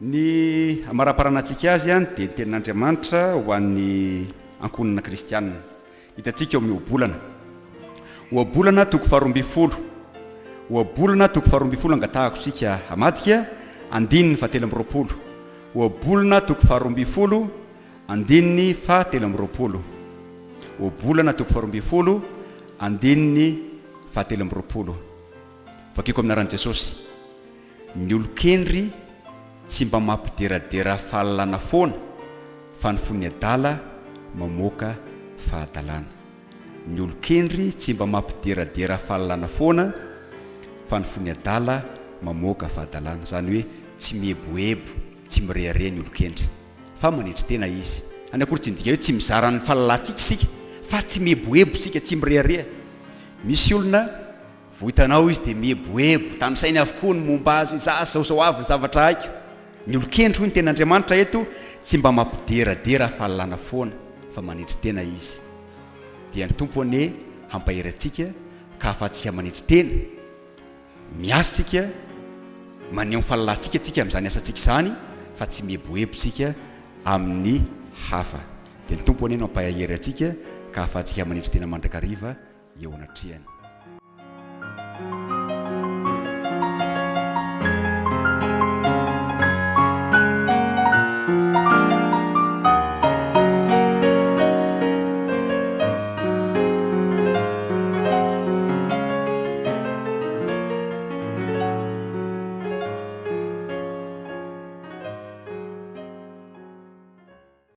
Ny amaraparanantsika azy dia ny tenin'Andriamanitra ho an'ny ankonina kristianina. Hitantsika eo amin'ny obolana. Obolana toko 12. Obolana toko 12 angatahako sika amadika andininy 720. Obolana toko 12 andininy 720. Obolana toko 12 andininy 720. Vakiko amin'ny aran'i Jesosy. Ny olon-kendry tsy mba mampideradera fahalalana foana fa ny fon'ny adala mamoaka fahadalana. Ny olon-kendry tsy mba mampideradera fahalalana foana fa ny fon'ny adala mamoaka fahadalana. Zany hoe tsy mihebohebo, tsy mirehareha ny olon-kendry fa manitry tena izy. Any akory tsy midika hoe tsy mizara ny fahalalantsika sika fa tsy mihebohebo sika, tsy mirehareha. Misy olona vao hitanao izy dia mihebohebo, tanisainy avokoa ny momba azy, za zao avy ny zavatra haiko. Ny olon-kendry hoy ny ten'Andriamanitra eto tsy mba mampideradera fahalalana foana fa manitry tena izy. Dia ny tompony hampahery antsika ka ahafahantsika manitry tena, miasa tsika, maneho ny fahalalantsika tsika amin'izany asantsika izany fa tsy mihebohebo tsika amin'ny hafa. Dia ny tompony no hampahery antsika ka ahafahantsika manitry tena mandrakariva eo anatrehany.